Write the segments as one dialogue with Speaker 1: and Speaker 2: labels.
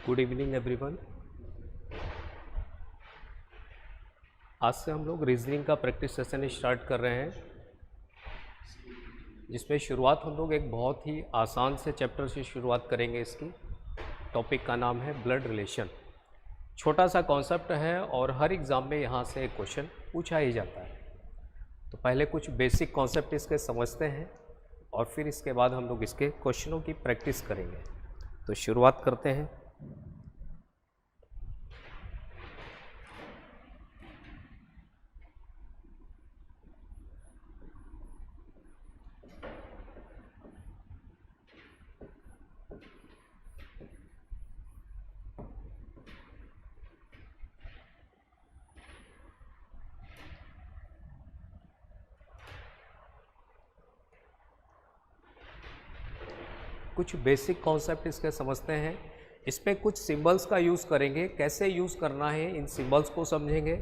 Speaker 1: Good evening everyone. आज से हम लोग रीजनिंग का प्रैक्टिस सेशन स्टार्ट कर रहे हैं, जिसमें शुरुआत हम लोग एक बहुत ही आसान से चैप्टर से शुरुआत करेंगे। इसकी टॉपिक का नाम है ब्लड रिलेशन। छोटा सा कॉन्सेप्ट है और हर एग्ज़ाम में यहाँ से एक क्वेश्चन पूछा ही जाता है। तो पहले कुछ बेसिक कॉन्सेप्ट इसके समझते हैं और फिर इसके बाद हम लोग इसके क्वेश्चनों की प्रैक्टिस करेंगे। तो शुरुआत करते हैं। कुछ बेसिक कॉन्सेप्ट इसके समझते हैं। इसमें कुछ सिंबल्स का यूज़ करेंगे, कैसे यूज़ करना है इन सिंबल्स को समझेंगे,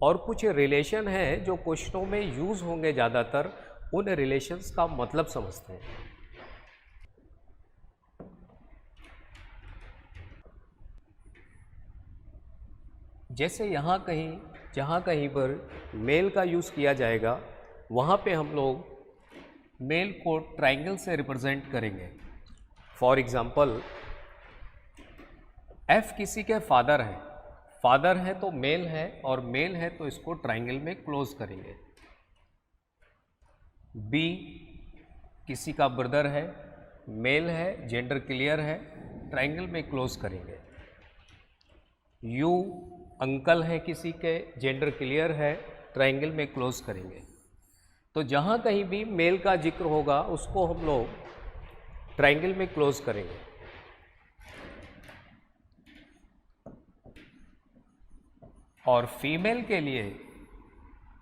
Speaker 1: और कुछ रिलेशन है जो क्वेश्चनों में यूज़ होंगे ज़्यादातर, उन रिलेशंस का मतलब समझते हैं। जैसे यहाँ कहीं जहाँ कहीं पर मेल का यूज़ किया जाएगा, वहाँ पे हम लोग मेल को ट्राइंगल से रिप्रेजेंट करेंगे। फॉर एग्ज़ाम्पल, एफ किसी के फादर है तो मेल है, और मेल है तो इसको ट्राइंगल में क्लोज करेंगे। बी किसी का ब्रदर है, मेल है, जेंडर क्लियर है, ट्राइंगल में क्लोज करेंगे। यू अंकल है किसी के, जेंडर क्लियर है, ट्राइंगल में क्लोज करेंगे। तो जहाँ कहीं भी मेल का जिक्र होगा उसको हम लोग ट्राइंगल में क्लोज करेंगे। और फीमेल के लिए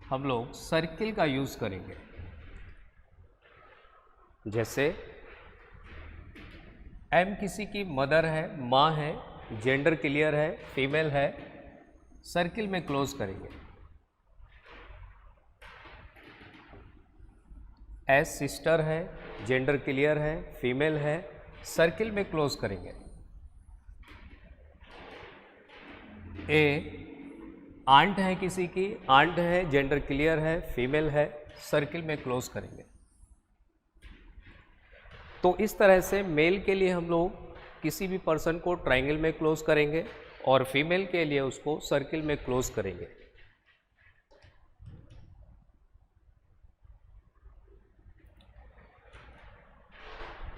Speaker 1: हम लोग सर्किल का यूज़ करेंगे। जैसे एम किसी की मदर है, माँ है, जेंडर क्लियर है, फीमेल है, सर्किल में क्लोज करेंगे। एस सिस्टर है, जेंडर क्लियर है, फीमेल है, सर्किल में क्लोज करेंगे। ए आंट है किसी की, आंट है, जेंडर क्लियर है, फीमेल है, सर्किल में क्लोज करेंगे। तो इस तरह से मेल के लिए हम लोग किसी भी पर्सन को ट्राइंगल में क्लोज करेंगे और फीमेल के लिए उसको सर्किल में क्लोज करेंगे।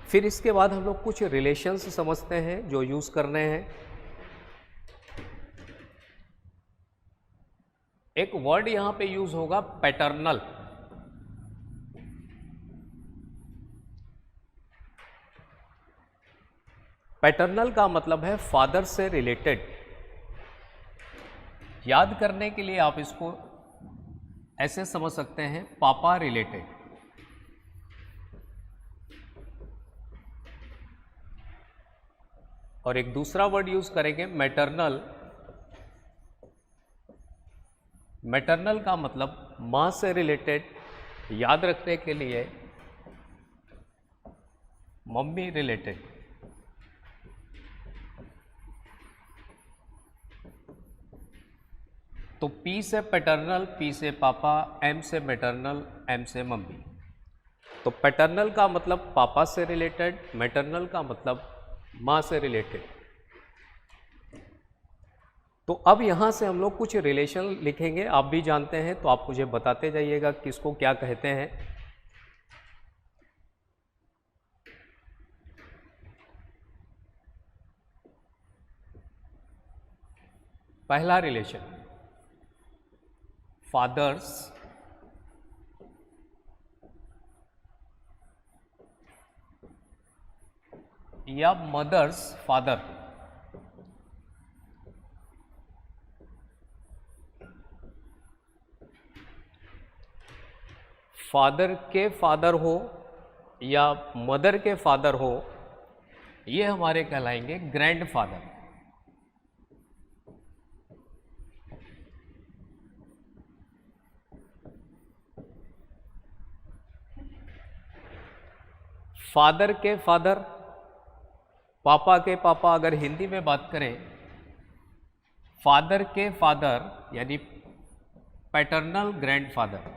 Speaker 1: फिर इसके बाद हम लोग कुछ रिलेशंस समझते हैं जो यूज़ करने हैं। एक वर्ड यहां पे यूज होगा पैटर्नल। पैटर्नल का मतलब है फादर से रिलेटेड। याद करने के लिए आप इसको ऐसे समझ सकते हैं, पापा रिलेटेड। और एक दूसरा वर्ड यूज करेंगे मैटरनल। मैटरनल का मतलब मां से रिलेटेड। याद रखने के लिए मम्मी रिलेटेड। तो पी से पैटर्नल, पी से पापा, एम से मैटरनल, एम से मम्मी। तो पैटर्नल का मतलब पापा से रिलेटेड, मैटरनल का मतलब माँ से रिलेटेड। तो अब यहाँ से हम लोग कुछ रिलेशन लिखेंगे, आप भी जानते हैं तो आप मुझे बताते जाइएगा किसको क्या कहते हैं। पहला रिलेशन, फादर्स या मदर्स फादर। फादर के फादर हो या मदर के फादर हो, ये हमारे कहलाएंगे ग्रैंडफादर। फादर के फादर, पापा के पापा अगर हिंदी में बात करें, फादर के फादर यानी पैटर्नल ग्रैंडफादर,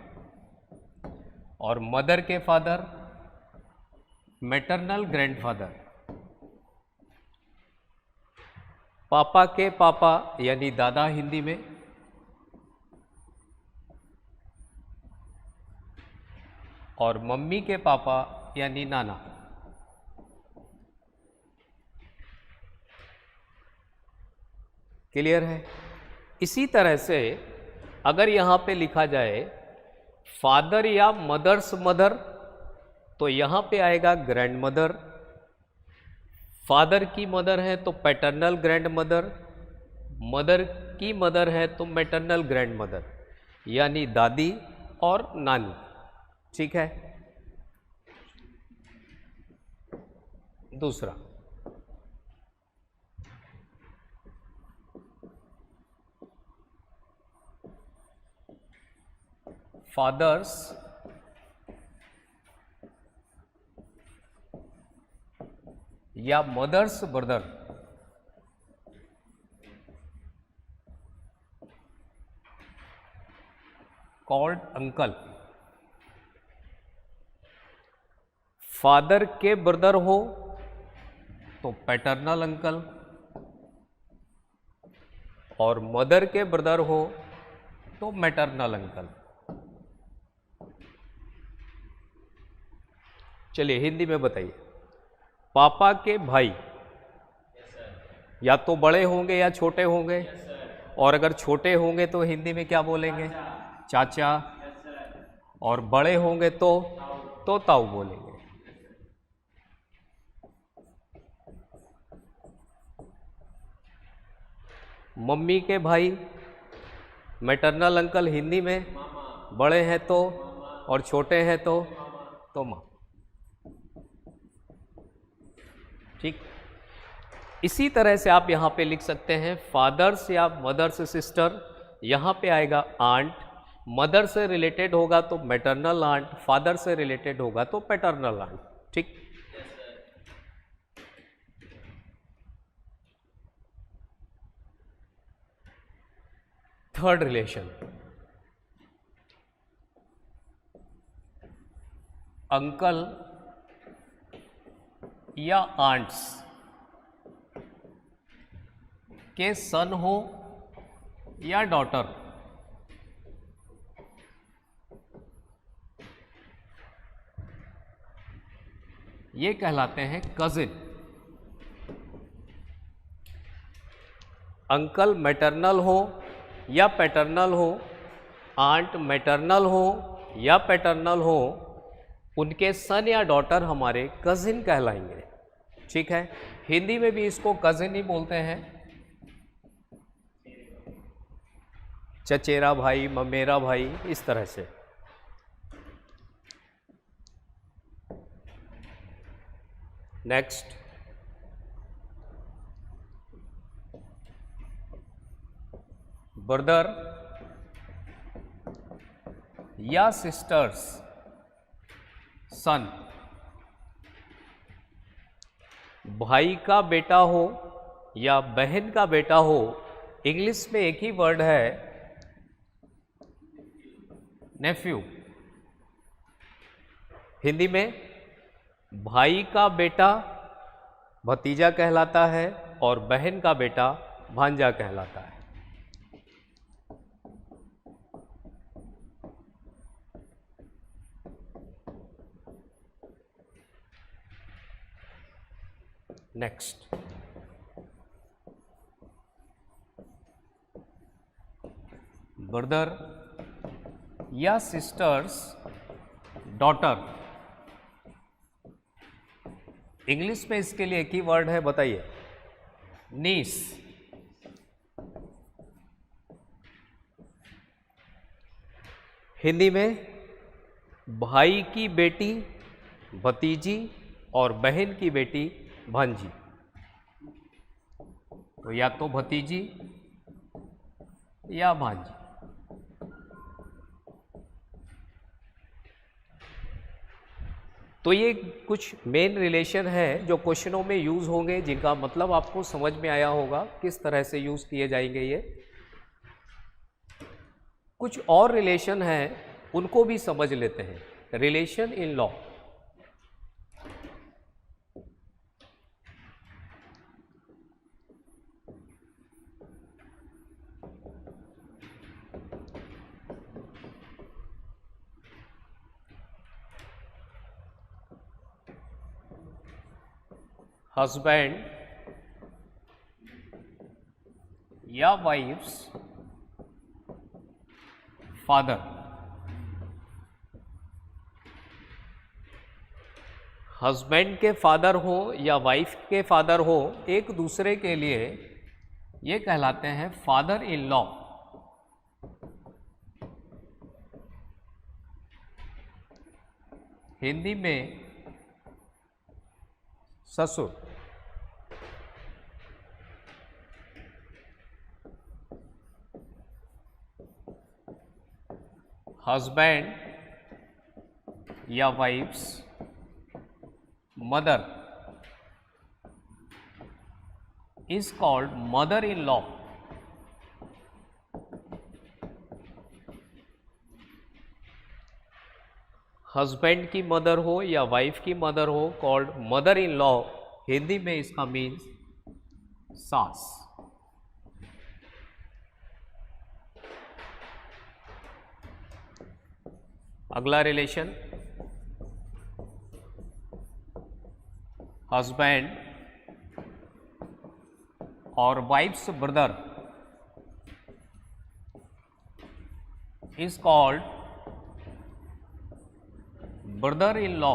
Speaker 1: और मदर के फादर मैटरनल ग्रैंडफादर। पापा के पापा यानी दादा हिंदी में, और मम्मी के पापा यानी नाना। क्लियर है? इसी तरह से अगर यहाँ पे लिखा जाए फादर या मदर्स मदर, तो यहाँ पे आएगा ग्रैंड मदर। फादर की मदर है तो पैटर्नल ग्रैंड मदर, मदर की मदर है तो मैटरनल ग्रैंड मदर, यानी दादी और नानी। ठीक है। दूसरा, फादर्स या mother's brother, called uncle. Father के ब्रदर हो तो पैटर्नल अंकल, और मदर के ब्रदर हो तो मैटरनल अंकल। चलिए हिंदी में बताइए। पापा के भाई या तो बड़े होंगे या छोटे होंगे, और अगर छोटे होंगे तो हिंदी में क्या बोलेंगे? चाचा। और बड़े होंगे तो ताऊ बोलेंगे। मम्मी के भाई मैटरनल अंकल हिंदी में, बड़े हैं तो, और छोटे हैं तो माँ। ठीक। इसी तरह से आप यहाँ पे लिख सकते हैं फादर्स या मदर्स सिस्टर, यहाँ पे आएगा आंट। मदर से रिलेटेड होगा तो मैटरनल आंट, फादर से रिलेटेड होगा तो पैटर्नल आंट। ठीक। थर्ड रिलेशन, अंकल या आंट्स के सन हो या डॉटर। ये कहलाते हैं कजिन। अंकल मैटरनल हो या पैटर्नल हो, आंट मैटरनल हो या पैटर्नल हो, उनके सन या डॉटर हमारे कजिन कहलाएंगे। ठीक है। हिंदी में भी इसको कजिन ही बोलते हैं, चचेरा भाई, ममेरा भाई, इस तरह से। नेक्स्ट, ब्रदर या सिस्टर्स सन। भाई का बेटा हो या बहन का बेटा हो, इंग्लिश में एक ही वर्ड है नेफ्यू। हिंदी में भाई का बेटा भतीजा कहलाता है और बहन का बेटा भांजा कहलाता है। नेक्स्ट, ब्रदर या सिस्टर्स डॉटर। इंग्लिश में इसके लिए एक ही वर्ड है, बताइए, नीस। हिंदी में भाई की बेटी भतीजी और बहन की बेटी भांजी, तो या तो भतीजी या भांजी। तो ये कुछ मेन रिलेशन है जो क्वेश्चनों में यूज़ होंगे, जिनका मतलब आपको समझ में आया होगा किस तरह से यूज़ किए जाएंगे। ये कुछ और रिलेशन है, उनको भी समझ लेते हैं। रिलेशन इन लॉ, हस्बैंड या वाइफ्स फादर, हस्बैंड के फादर हो या वाइफ के फादर हो, एक दूसरे के लिए ये कहलाते हैं फादर इन लॉ। हिंदी में ससुर। हस्बैंड या wife's mother is called mother in law. Husband की मदर हो या वाइफ की मदर हो, called mother in law. Hindi में इसका मीन्स सास। अगला रिलेशन, हस्बैंड और wife's brother is called brother in law.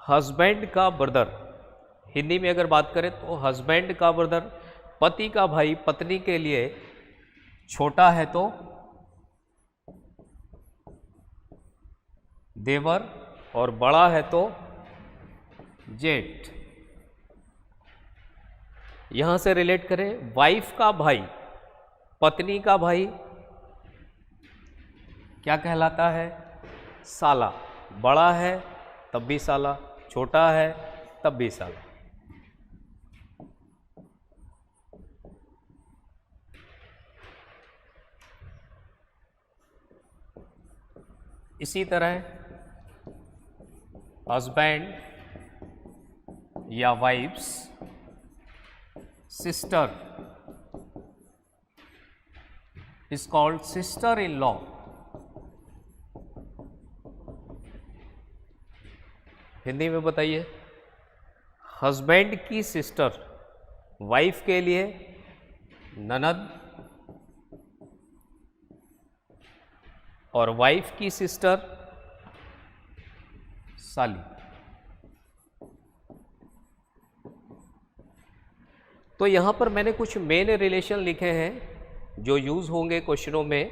Speaker 1: Husband का ब्रदर, हिंदी में अगर बात करें तो हस्बैंड का ब्रदर, पति का भाई पत्नी के लिए छोटा है तो देवर और बड़ा है तो जेठ। यहां से रिलेट करें, वाइफ का भाई पत्नी का भाई क्या कहलाता है? साला। बड़ा है तब भी साला, छोटा है तब भी साला। इसी तरह हस्बैंड या wife's sister is called sister in law। Hindi में बताइए, हस्बैंड की सिस्टर वाइफ के लिए ननद और वाइफ की सिस्टर साली। तो यहां पर मैंने कुछ मेन रिलेशन लिखे हैं जो यूज होंगे क्वेश्चनों में।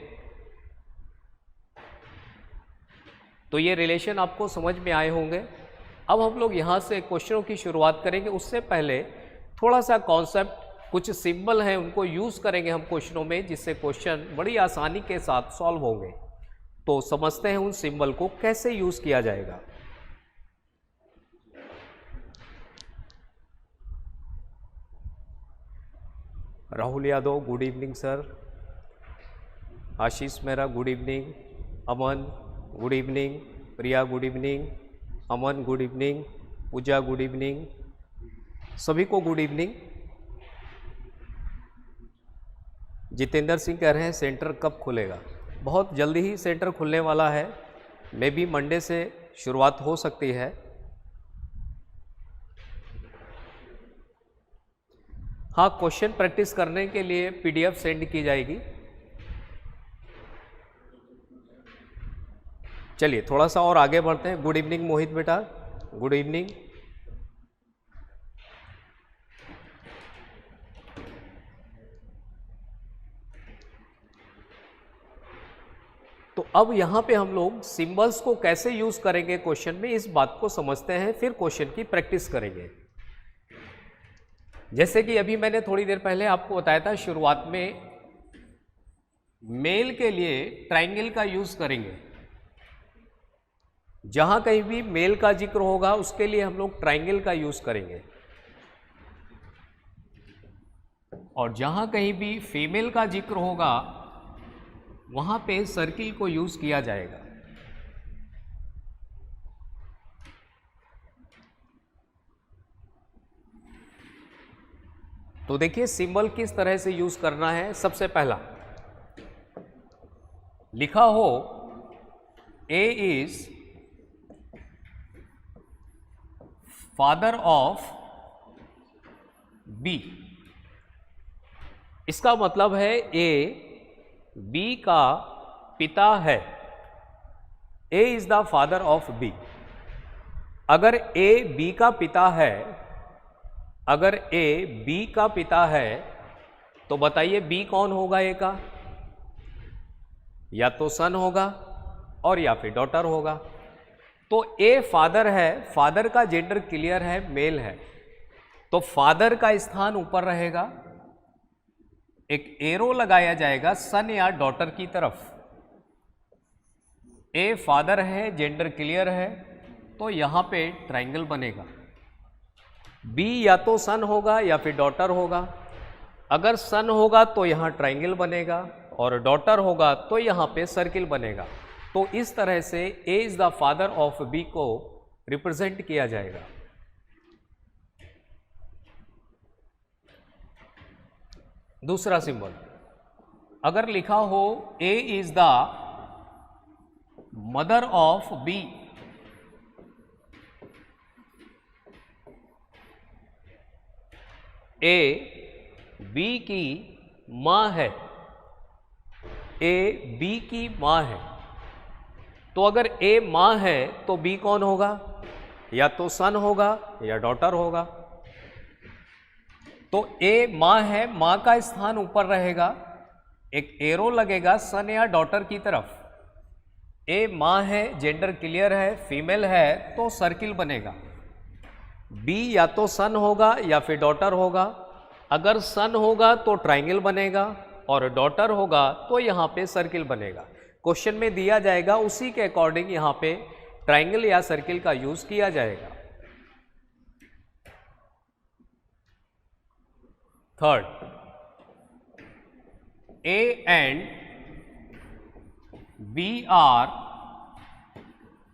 Speaker 1: तो ये रिलेशन आपको समझ में आए होंगे। अब हम लोग यहाँ से क्वेश्चनों की शुरुआत करेंगे। उससे पहले थोड़ा सा कॉन्सेप्ट, कुछ सिंबल हैं उनको यूज़ करेंगे हम क्वेश्चनों में, जिससे क्वेश्चन बड़ी आसानी के साथ सॉल्व होंगे। तो समझते हैं उन सिंबल को कैसे यूज़ किया जाएगा। Rahul Yadav good evening sir, Ashish Mehra good evening, Aman good evening, Priya good evening, Aman good evening, Pooja good evening, सभी को गुड इवनिंग। जितेंद्र सिंह कह रहे हैं सेंटर कब खुलेगा? बहुत जल्दी ही सेंटर खुलने वाला है, मे बी मंडे से शुरुआत हो सकती है। हाँ, क्वेश्चन प्रैक्टिस करने के लिए पीडीएफ सेंड की जाएगी। चलिए थोड़ा सा और आगे बढ़ते हैं। गुड इवनिंग मोहित बेटा, गुड इवनिंग। तो अब यहाँ पे हम लोग सिंबल्स को कैसे यूज करेंगे क्वेश्चन में, इस बात को समझते हैं, फिर क्वेश्चन की प्रैक्टिस करेंगे। जैसे कि अभी मैंने थोड़ी देर पहले आपको बताया था शुरुआत में, मेल के लिए ट्रायंगल का यूज करेंगे। जहां कहीं भी मेल का जिक्र होगा उसके लिए हम लोग ट्रायंगल का यूज करेंगे, और जहां कहीं भी फीमेल का जिक्र होगा वहां पे सर्किल को यूज किया जाएगा। तो देखिए सिंबल किस तरह से यूज करना है। सबसे पहला लिखा हो A is father of B, इसका मतलब है ए बी का पिता है। A is the father of B. अगर ए बी का पिता है, अगर ए बी का पिता है तो बताइए बी कौन होगा ए का? या तो सन होगा और या फिर डॉटर होगा। तो ए फादर है, फादर का जेंडर क्लियर है, मेल है, तो फादर का स्थान ऊपर रहेगा। एक एरो लगाया जाएगा सन या डॉटर की तरफ। ए फादर है, जेंडर क्लियर है, तो यहां पे ट्रायंगल बनेगा। बी या तो सन होगा या फिर डॉटर होगा। अगर सन होगा तो यहां ट्रायंगल बनेगा, और डॉटर होगा तो यहां पे सर्किल बनेगा। तो इस तरह से A is the father of B को रिप्रेजेंट किया जाएगा। दूसरा सिंबल अगर लिखा हो A is the mother of B, A B की मां है, ए बी की मां है, तो अगर ए मां है तो बी कौन होगा? या तो सन होगा या डॉटर होगा। तो ए मां है, मां का स्थान ऊपर रहेगा, एक एरो लगेगा सन या डॉटर की तरफ। ए मां है, जेंडर क्लियर है, फीमेल है, तो सर्किल बनेगा। बी या तो सन होगा या फिर डॉटर होगा। अगर सन होगा तो ट्रायंगल बनेगा, और डॉटर होगा तो यहां पे सर्किल बनेगा। क्वेश्चन में दिया जाएगा उसी के अकॉर्डिंग यहां पे ट्रायंगल या सर्किल का यूज किया जाएगा। Third, A and B are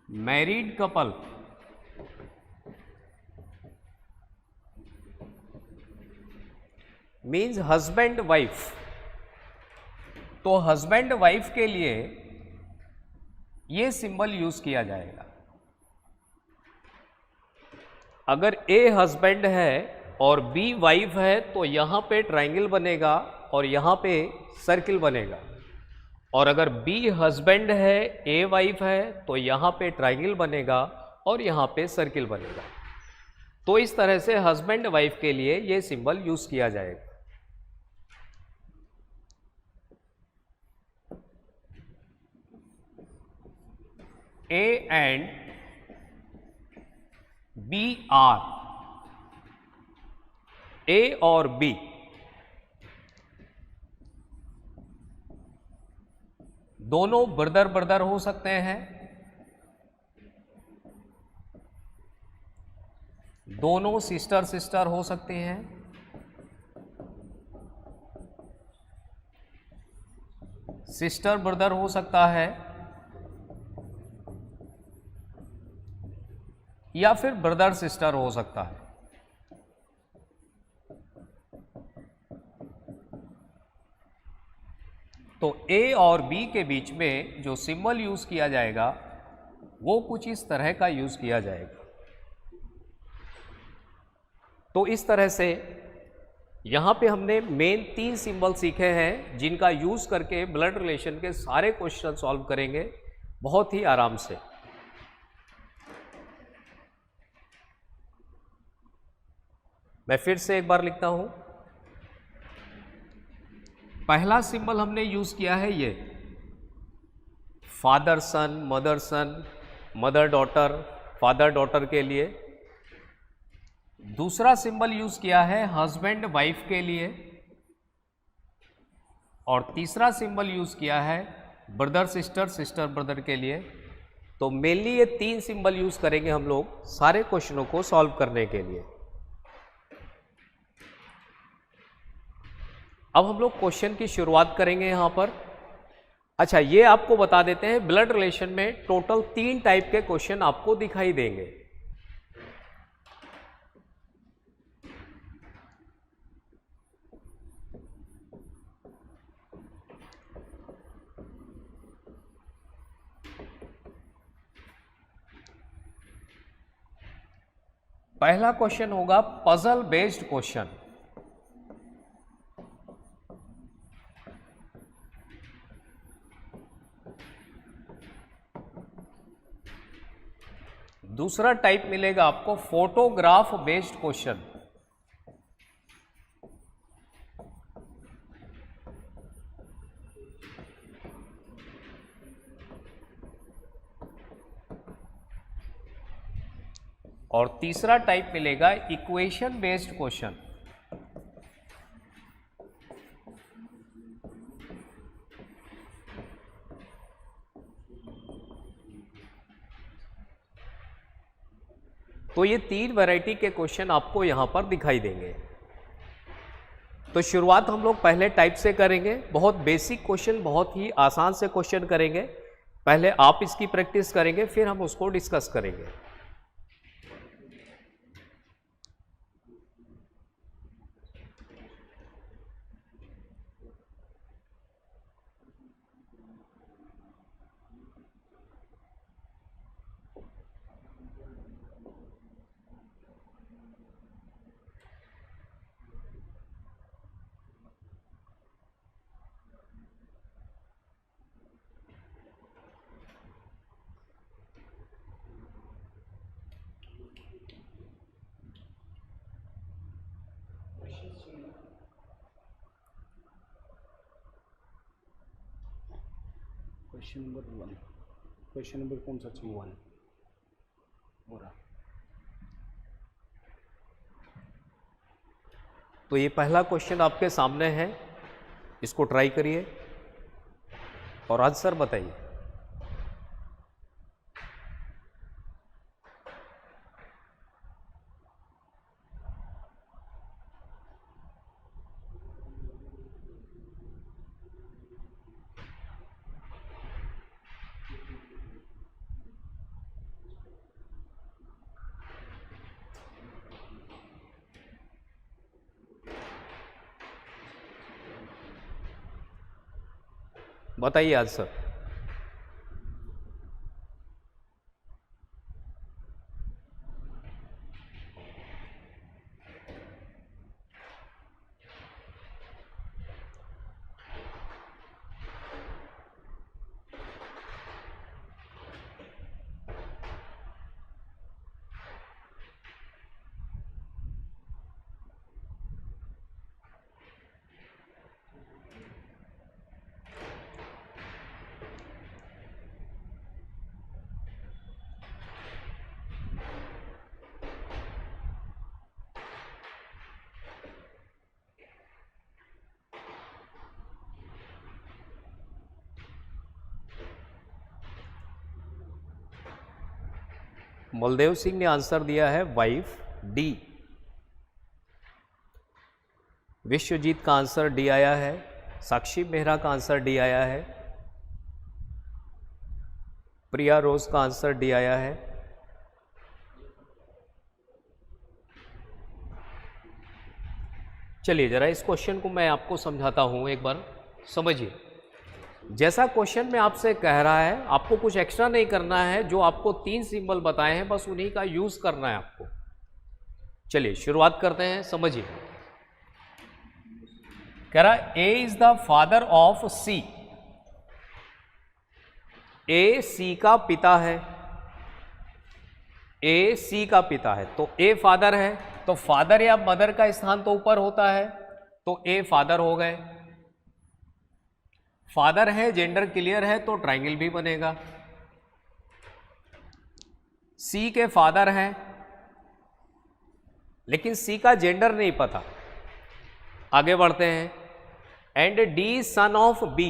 Speaker 1: married couple. Means husband wife. तो हस्बैंड वाइफ के लिए ये सिंबल यूज किया जाएगा। अगर ए हस्बैंड है और बी वाइफ है तो यहां पे ट्रायंगल बनेगा और यहां पे सर्किल बनेगा। और अगर बी हस्बैंड है, ए वाइफ है, तो यहां पे ट्रायंगल बनेगा और यहां पे सर्किल बनेगा। तो इस तरह से हस्बैंड वाइफ के लिए ये सिंबल यूज किया जाएगा। ए एंड बी आर, ए और बी दोनों ब्रदर ब्रदर हो सकते हैं, दोनों सिस्टर सिस्टर हो सकते हैं, सिस्टर ब्रदर हो सकता है, या फिर ब्रदर सिस्टर हो सकता है। तो ए और बी के बीच में जो सिंबल यूज किया जाएगा वो कुछ इस तरह का यूज किया जाएगा। तो इस तरह से यहां पे हमने मेन 3 सिंबल सीखे हैं जिनका यूज करके ब्लड रिलेशन के सारे क्वेश्चन सॉल्व करेंगे बहुत ही आराम से। मैं फिर से एक बार लिखता हूं। पहला सिंबल हमने यूज किया है ये फादर सन, मदर डॉटर, फादर डॉटर के लिए। दूसरा सिंबल यूज किया है हस्बैंड वाइफ के लिए। और तीसरा सिंबल यूज़ किया है ब्रदर सिस्टर, सिस्टर ब्रदर के लिए। तो मेनली ये 3 सिंबल यूज़ करेंगे हम लोग सारे क्वेश्चनों को सॉल्व करने के लिए। अब हम लोग क्वेश्चन की शुरुआत करेंगे यहाँ पर। अच्छा, ये आपको बता देते हैं ब्लड रिलेशन में टोटल 3 टाइप के क्वेश्चन आपको दिखाई देंगे। पहला क्वेश्चन होगा पजल बेस्ड क्वेश्चन। दूसरा टाइप मिलेगा आपको फोटोग्राफ बेस्ड क्वेश्चन। और तीसरा टाइप मिलेगा इक्वेशन बेस्ड क्वेश्चन। तो ये 3 वैरायटी के क्वेश्चन आपको यहां पर दिखाई देंगे। तो शुरुआत हम लोग पहले टाइप से करेंगे। बहुत बेसिक क्वेश्चन, बहुत ही आसान से क्वेश्चन करेंगे। पहले आप इसकी प्रैक्टिस करेंगे, फिर हम उसको डिस्कस करेंगे।
Speaker 2: क्वेश्चन नंबर 1, क्वेश्चन नंबर कौन सा चाहिए?
Speaker 1: 1 हो रहा। तो ये पहला क्वेश्चन आपके सामने है, इसको ट्राई करिए और आंसर बताइए। बताइए आंसर। बलदेव सिंह ने आंसर दिया है वाइफ, डी। विश्वजीत का आंसर डी आया है। साक्षी मेहरा का आंसर डी आया है। प्रिया रोज का आंसर डी आया है। चलिए जरा इस क्वेश्चन को मैं आपको समझाता हूं, एक बार समझिए। जैसा क्वेश्चन में आपसे कह रहा है, आपको कुछ एक्स्ट्रा नहीं करना है। जो आपको 3 सिंबल बताए हैं बस उन्हीं का यूज करना है आपको। चलिए शुरुआत करते हैं, समझिए। कह रहा है A is the father of सी। ए सी का पिता है। ए सी का पिता है, तो ए फादर है, तो फादर या मदर का स्थान तो ऊपर होता है, तो ए फादर हो गए। फादर है, जेंडर क्लियर है, तो ट्रायंगल भी बनेगा। सी के फादर हैं, लेकिन सी का जेंडर नहीं पता। आगे बढ़ते हैं। And D is son of B,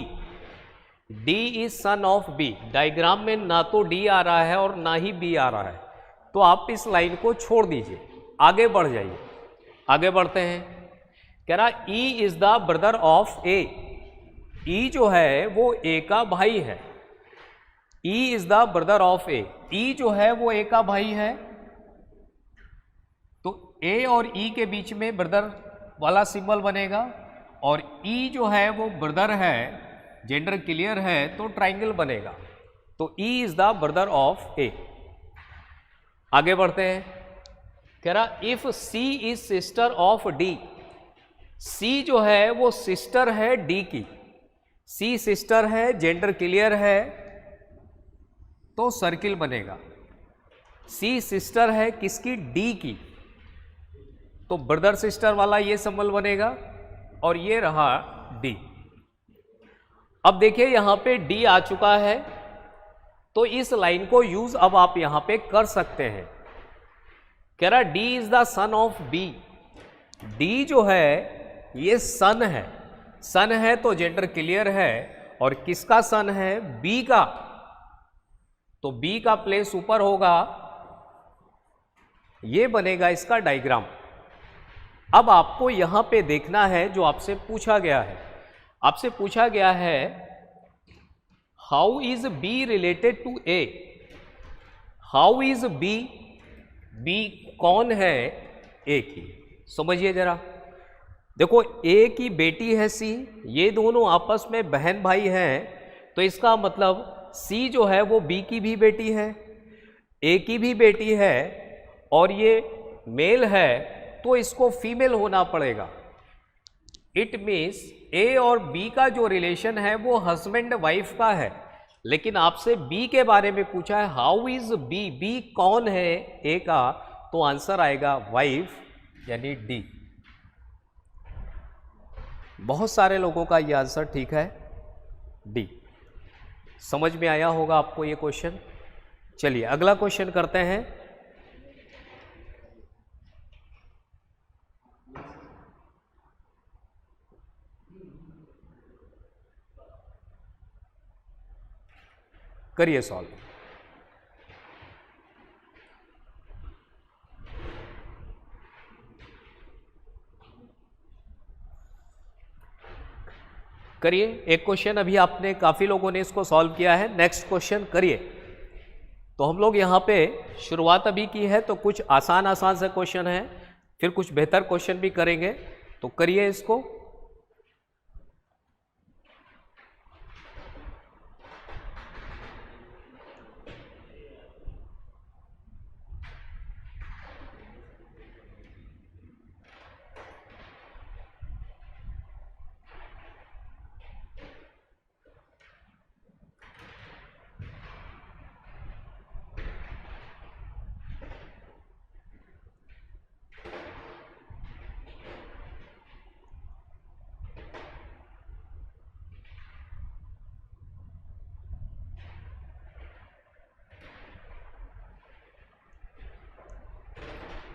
Speaker 1: D is son of B. Diagram में ना तो डी आ रहा है और ना ही बी आ रहा है, तो आप इस लाइन को छोड़ दीजिए, आगे बढ़ जाइए। आगे बढ़ते हैं, कह रहा E is the brother of A, E जो है वो ए का भाई है। E is the brother of A, E जो है वो ए का भाई है, तो ए और ई के बीच में ब्रदर वाला सिंबल बनेगा, और ई जो है वो ब्रदर है, जेंडर क्लियर है, तो ट्राइंगल बनेगा। तो E is the brother of A. आगे बढ़ते हैं, कह रहा if C is sister of D, C जो है वो सिस्टर है डी की, सी सिस्टर है, जेंडर क्लियर है, तो सर्किल बनेगा। सी सिस्टर है किसकी? डी की, तो ब्रदर सिस्टर वाला ये सिंबल बनेगा, और ये रहा डी। अब देखिए यहां पे डी आ चुका है, तो इस लाइन को यूज अब आप यहां पे कर सकते हैं। कह रहा D is the son of B, D जो है ये सन है, सन है तो जेंडर क्लियर है, और किसका सन है? बी का, तो बी का प्लेस ऊपर होगा, ये बनेगा इसका डायग्राम। अब आपको यहां पे देखना है जो आपसे पूछा गया है, आपसे पूछा गया है how is B related to A, how is B, B कौन है? ए की। समझिए जरा, देखो ए की बेटी है सी, ये दोनों आपस में बहन भाई हैं, तो इसका मतलब सी जो है वो बी की भी बेटी है, ए की भी बेटी है, और ये मेल है तो इसको फीमेल होना पड़ेगा। इट मीन्स ए और बी का जो रिलेशन है वो हस्बैंड वाइफ का है, लेकिन आपसे बी के बारे में पूछा है हाउ इज बी, बी कौन है ए का, तो आंसर आएगा वाइफ, यानी डी। बहुत सारे लोगों का ये आंसर ठीक है, डी। समझ में आया होगा आपको ये क्वेश्चन। चलिए अगला क्वेश्चन करते हैं। करिए सॉल्व। करिए, एक क्वेश्चन अभी आपने, काफी लोगों ने इसको सॉल्व किया है, नेक्स्ट क्वेश्चन करिए। तो हम लोग यहाँ पे शुरुआत अभी की है, तो कुछ आसान आसान से क्वेश्चन है, फिर कुछ बेहतर क्वेश्चन भी करेंगे, तो करिए इसको।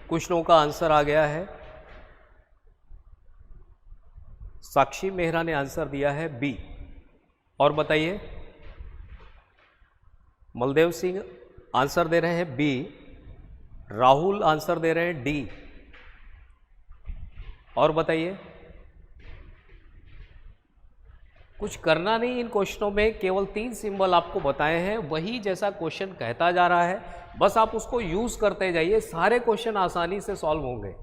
Speaker 1: कुछ लोगों का आंसर आ गया है। साक्षी मेहरा ने आंसर दिया है बी, और बताइए। मलदेव सिंह आंसर दे रहे हैं बी, राहुल आंसर दे रहे हैं डी, और बताइए। कुछ करना नहीं इन क्वेश्चनों में, केवल 3 सिंबल आपको बताए हैं, वही जैसा क्वेश्चन कहता जा रहा है, बस आप उसको यूज करते जाइए, सारे क्वेश्चन आसानी से सॉल्व होंगे।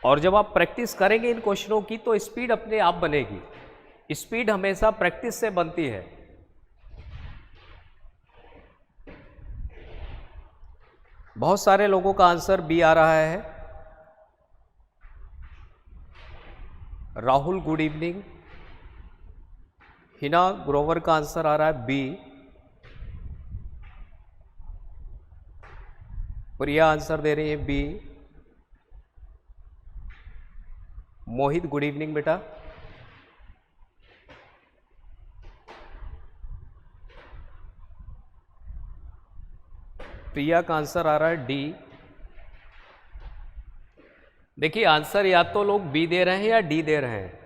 Speaker 1: और जब आप प्रैक्टिस करेंगे इन क्वेश्चनों की तो स्पीड अपने आप बनेगी। स्पीड हमेशा प्रैक्टिस से बनती है। बहुत सारे लोगों का आंसर बी आ रहा है। Rahul good evening. हिना ग्रोवर का आंसर आ रहा है बी। प्रिया आंसर दे रही है बी। मोहित गुड इवनिंग बेटा। प्रिया का आंसर आ रहा है डी। देखिए आंसर या तो लोग बी दे रहे हैं या डी दे रहे हैं।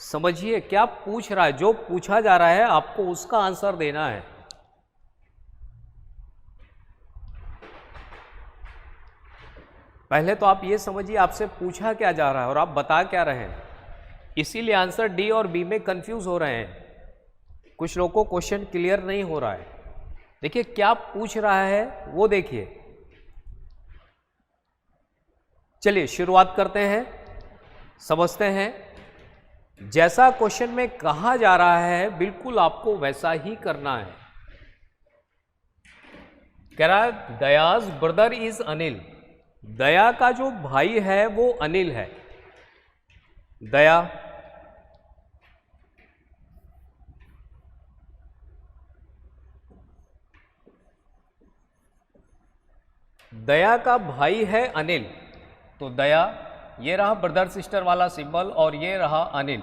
Speaker 1: समझिए क्या पूछ रहा है, जो पूछा जा रहा है आपको उसका आंसर देना है। पहले तो आप ये समझिए आपसे पूछा क्या जा रहा है और आप बता क्या रहे हैं, इसीलिए आंसर डी और बी में कंफ्यूज हो रहे हैं। कुछ लोगों को क्वेश्चन क्लियर नहीं हो रहा है। देखिए क्या पूछ रहा है वो देखिए। चलिए शुरुआत करते हैं, समझते हैं। जैसा क्वेश्चन में कहा जा रहा है बिल्कुल आपको वैसा ही करना है। कह रहा है दयाज ब्रदर इज अनिल। दया का जो भाई है वो अनिल है। दया दया का भाई है अनिल। तो दया, ये रहा ब्रदर सिस्टर वाला सिंबल और ये रहा अनिल।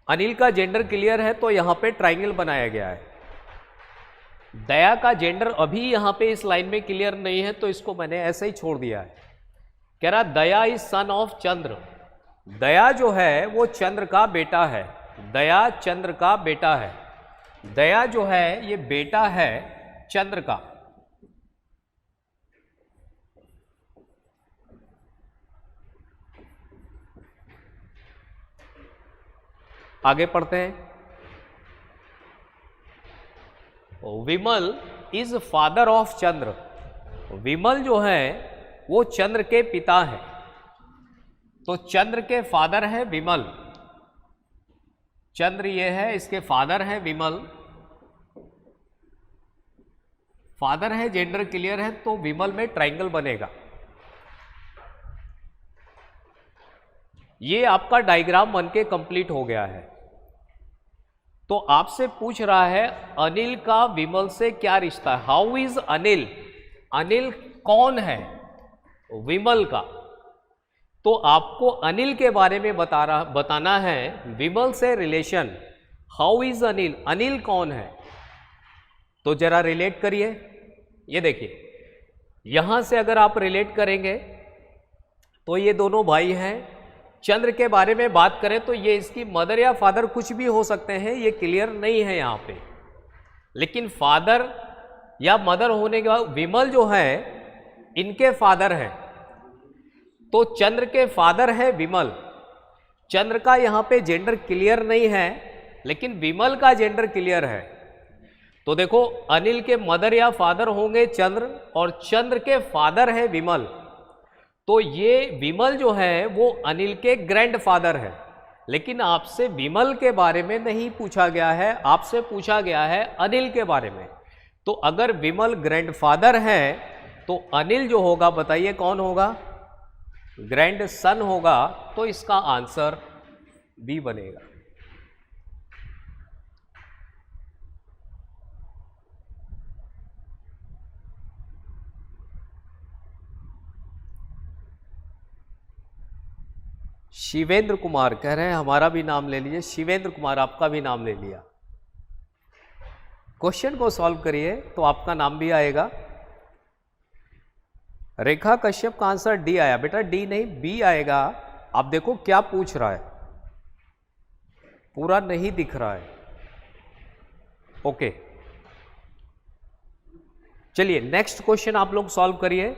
Speaker 1: अनिल का जेंडर क्लियर है तो यहां पे ट्राइंगल बनाया गया है। दया का जेंडर अभी यहां पे इस लाइन में क्लियर नहीं है तो इसको मैंने ऐसे ही छोड़ दिया है। कह रहा दया इज सन ऑफ चंद्र। दया जो है वो चंद्र का बेटा है। दया चंद्र का बेटा है। दया जो है ये बेटा है चंद्र का। आगे पढ़ते हैं। विमल इज फादर ऑफ चंद्र। विमल जो है वो चंद्र के पिता है। तो चंद्र के फादर है विमल। चंद्र ये है, इसके फादर है विमल। फादर है, जेंडर क्लियर है तो विमल में ट्राइंगल बनेगा। ये आपका डायग्राम बन के कंप्लीट हो गया है। तो आपसे पूछ रहा है अनिल का विमल से क्या रिश्ता है। How is Anil. अनिल कौन है, विमल का। तो आपको अनिल के बारे में बताना है, विमल से relation. How is Anil, Anil कौन है। तो जरा रिलेट करिए। ये देखिए यहां से अगर आप रिलेट करेंगे तो ये दोनों भाई हैं। चंद्र के बारे में बात करें तो ये इसकी मदर या फादर कुछ भी हो सकते हैं, ये क्लियर नहीं है यहां पे। लेकिन फादर या मदर होने के बाद विमल जो है इनके फादर है। तो चंद्र के फादर है विमल। चंद्र का यहां पे जेंडर क्लियर नहीं है लेकिन विमल का जेंडर क्लियर है। तो देखो अनिल के मदर या फादर होंगे चंद्र और चंद्र के फादर है विमल। तो ये विमल जो है वो अनिल के ग्रैंडफादर है। लेकिन आपसे विमल के बारे में नहीं पूछा गया है, आपसे पूछा गया है अनिल के बारे में। तो अगर विमल ग्रैंडफादर है तो अनिल जो होगा बताइए कौन होगा, ग्रैंड सन होगा। तो इसका आंसर बी बनेगा। शिवेंद्र कुमार कह रहे हैं हमारा भी नाम ले लीजिए। शिवेंद्र कुमार आपका भी नाम ले लिया। क्वेश्चन को सॉल्व करिए तो आपका नाम भी आएगा। रेखा कश्यप का आंसर डी आया। बेटा डी नहीं बी आएगा। आप देखो क्या पूछ रहा है, पूरा नहीं दिख रहा है। ओके चलिए नेक्स्ट क्वेश्चन आप लोग सॉल्व करिए।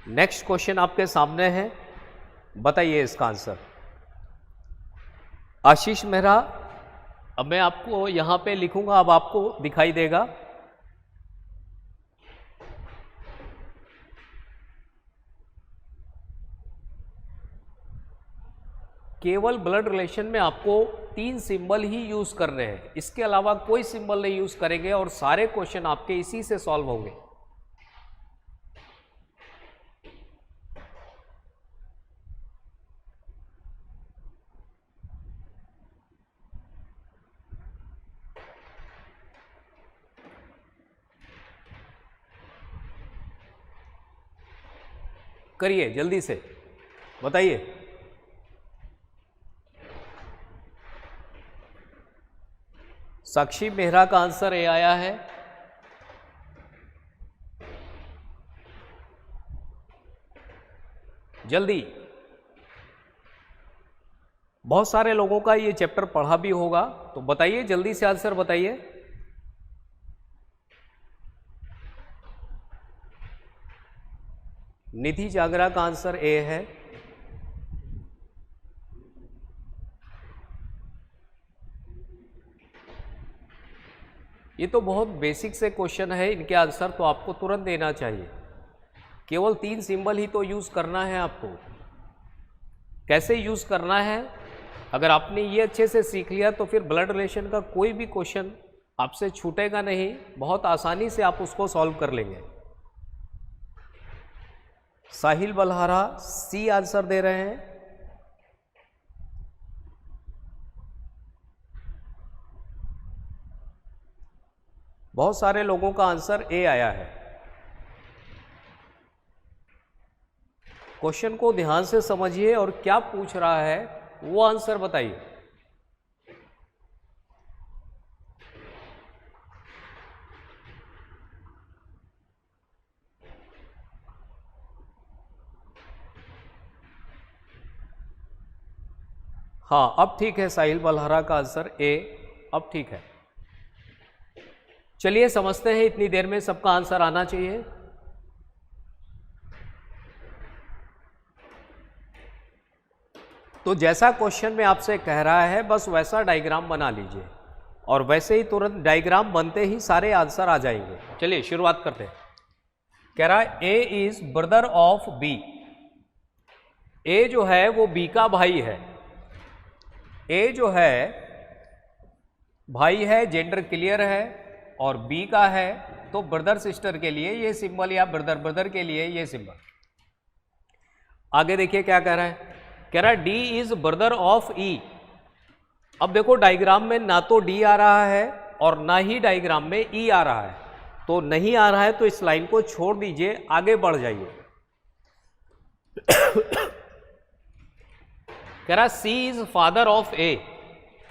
Speaker 1: नेक्स्ट क्वेश्चन आपके सामने है, बताइए इसका आंसर। आशीष मेहरा, अब मैं आपको यहां पे लिखूंगा, अब आपको दिखाई देगा। केवल ब्लड रिलेशन में आपको 3 सिंबल ही यूज करने हैं, इसके अलावा कोई सिंबल नहीं यूज करेंगे और सारे क्वेश्चन आपके इसी से सॉल्व होंगे। करिए जल्दी से बताइए। साक्षी मेहरा का आंसर ए आया है। जल्दी, बहुत सारे लोगों का ये चैप्टर पढ़ा भी होगा, तो बताइए जल्दी से आंसर बताइए। निधि जागरा का आंसर ए है। ये तो बहुत बेसिक से क्वेश्चन है, इनके आंसर तो आपको तुरंत देना चाहिए। केवल 3 सिंबल ही तो यूज करना है आपको। कैसे यूज करना है, अगर आपने ये अच्छे से सीख लिया तो फिर ब्लड रिलेशन का कोई भी क्वेश्चन आपसे छूटेगा नहीं, बहुत आसानी से आप उसको सॉल्व कर लेंगे। साहिल बलहारा सी आंसर दे रहे हैं। बहुत सारे लोगों का आंसर ए आया है। क्वेश्चन को ध्यान से समझिए और क्या पूछ रहा है वो आंसर बताइए। हाँ, अब ठीक है, साहिल बलहारा का आंसर ए अब ठीक है। चलिए समझते हैं, इतनी देर में सबका आंसर आना चाहिए। तो जैसा क्वेश्चन में आपसे कह रहा है बस वैसा डायग्राम बना लीजिए और वैसे ही तुरंत डायग्राम बनते ही सारे आंसर आ जाएंगे। चलिए शुरुआत करते हैं। कह रहा है A is brother of B. ए जो है वो बी का भाई है। ए जो है भाई है, जेंडर क्लियर है, और बी का है तो ब्रदर सिस्टर के लिए ये सिंबल या ब्रदर ब्रदर के लिए ये सिंबल। आगे देखिए क्या कह रहा है। कह रहा है D is brother of E. अब देखो डायग्राम में ना तो डी आ रहा है और ना ही डायग्राम में ई आ रहा है, तो नहीं आ रहा है तो इस लाइन को छोड़ दीजिए, आगे बढ़ जाइए। कह रहा सी इज फादर ऑफ ए।